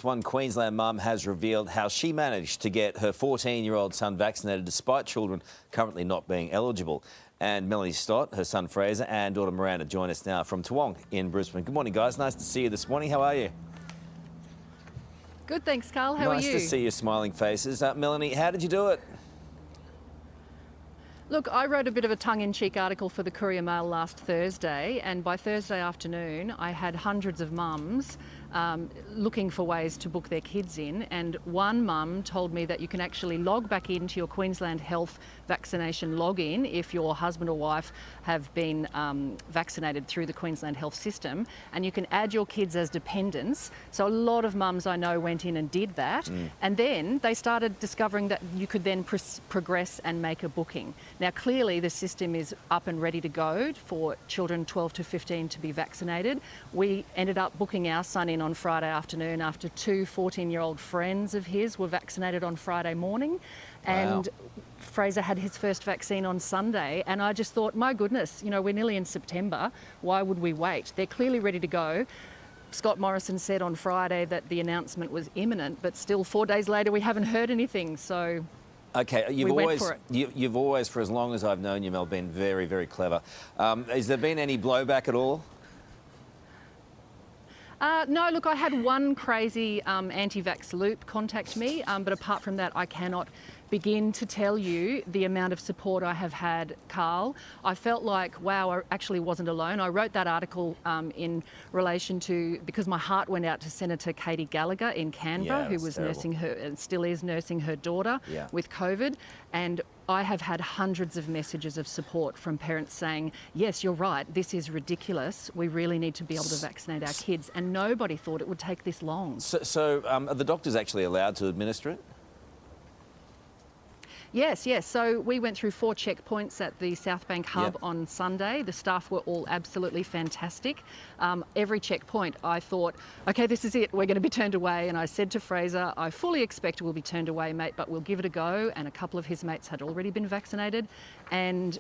One Queensland mum has revealed how she managed to get her 14-year-old son vaccinated despite children currently not being eligible. And Melanie Stott, her son Fraser and daughter Miranda join us now from Toowong in Brisbane. Good morning, guys. Nice to see you this morning. How are you? Good, thanks, Karl. How are you? Nice to see your smiling faces. Melanie, how did you do it? Look, I wrote a bit of a tongue-in-cheek article for the Courier Mail last Thursday, and by Thursday afternoon I had hundreds of mums looking for ways to book their kids in, and one mum told me that you can actually log back into your Queensland Health vaccination login if your husband or wife have been vaccinated through the Queensland Health system, and you can add your kids as dependents. So a lot of mums I know went in and did that, and then they started discovering that you could then progress and make a booking. Now, clearly the system is up and ready to go for children 12 to 15 to be vaccinated. We ended up booking our son in on Friday afternoon after two 14-year-old friends of his were vaccinated on Friday morning. And Fraser had his first vaccine on Sunday, and I just thought, my goodness, you know, we're nearly in September. Why would we wait? They're clearly ready to go. Scott Morrison said on Friday that the announcement was imminent, but still 4 days later we haven't heard anything. So okay, you've always, for as long as I've known you, Mel, been very, very clever. Has there been any blowback at all? No, look, I had one crazy anti-vax loop contact me, but apart from that, I cannot begin to tell you the amount of support I have had, Karl. I felt like, wow, I actually wasn't alone. I wrote that article in relation to, because my heart went out to Senator Katie Gallagher in Canberra, who was nursing her, and still is nursing her daughter with COVID. And I have had hundreds of messages of support from parents saying, yes, you're right, this is ridiculous. We really need to be able to vaccinate our kids. And nobody thought it would take this long. So are the doctors actually allowed to administer it? Yes. So we went through 4 checkpoints at the South Bank hub on Sunday. The staff were all absolutely fantastic. Every checkpoint I thought, okay, this is it, we're going to be turned away. And I said to Fraser, I fully expect we'll be turned away, mate, but we'll give it a go. And a couple of his mates had already been vaccinated. And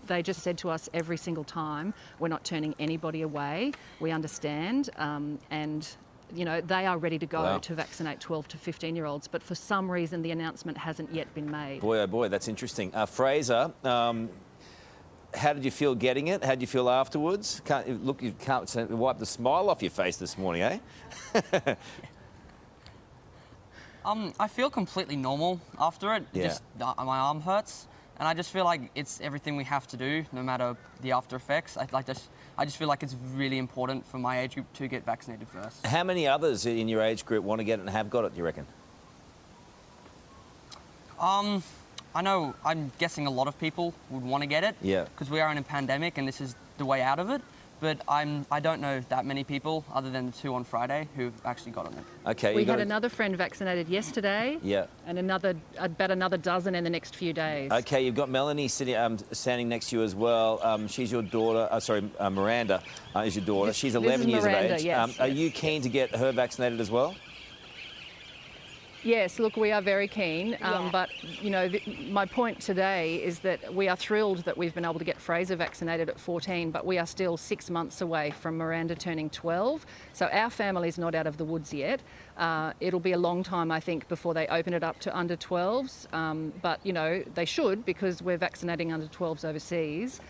they just said to us every single time, we're not turning anybody away. We understand. And you know, they are ready to go to vaccinate 12 to 15-year-olds, but for some reason the announcement hasn't yet been made. Boy, oh boy, that's interesting. Fraser, how did you feel getting it? How did you feel afterwards? You can't wipe the smile off your face this morning, eh? I feel completely normal after it. Just my arm hurts, and I just feel like it's everything we have to do, no matter the after effects. I just feel like it's really important for my age group to get vaccinated first. How many others in your age group want to get it and have got it, do you reckon? I know, I'm guessing a lot of people would want to get it. Yeah. Because we are in a pandemic and this is the way out of it. But I don't know that many people, other than the 2 on Friday, who've actually gotten it. Okay. We had another friend vaccinated yesterday. Yeah. And about another dozen in the next few days. Okay, you've got Melanie standing next to you as well. She's your daughter. Miranda is your daughter. She's 11 years of age. Yes. Are you keen to get her vaccinated as well? Yes, look, we are very keen, but, you know, my point today is that we are thrilled that we've been able to get Fraser vaccinated at 14, but we are still 6 months away from Miranda turning 12, so our family's not out of the woods yet. It'll be a long time, I think, before they open it up to under 12s, but, you know, they should, because we're vaccinating under 12s overseas,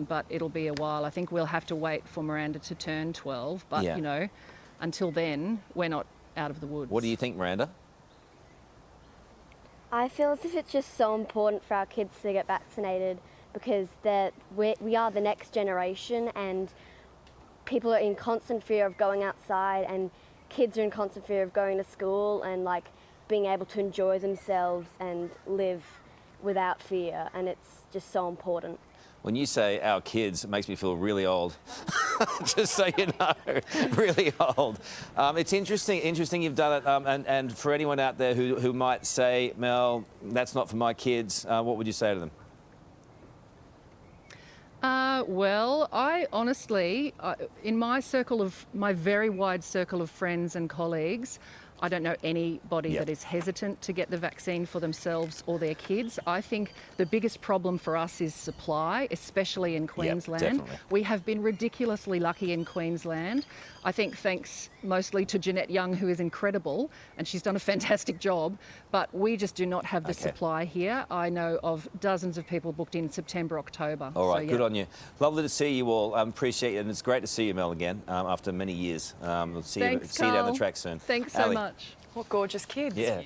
but it'll be a while. I think we'll have to wait for Miranda to turn 12, but, you know, until then, we're not out of the woods. What do you think, Miranda? I feel as if it's just so important for our kids to get vaccinated, because we are the next generation, and people are in constant fear of going outside, and kids are in constant fear of going to school and like being able to enjoy themselves and live without fear, and it's just so important. When you say our kids, it makes me feel really old. Just so you know, really old. It's interesting you've done it. And for anyone out there who might say, Mel, that's not for my kids, what would you say to them? Well, I honestly, in my very wide circle of friends and colleagues, I don't know anybody Yep. that is hesitant to get the vaccine for themselves or their kids. I think the biggest problem for us is supply, especially in Queensland. definitely. We have been ridiculously lucky in Queensland. I think thanks mostly to Jeanette Young, who is incredible, and she's done a fantastic job, but we just do not have the supply here. I know of dozens of people booked in September, October. All right, So, good yeah. on you. Lovely to see you all. Appreciate it, and it's great to see you, Mel, again after many years. We'll see you Thanks, down the Karl. track soon. Thanks so Ali. much. What gorgeous kids. Yeah.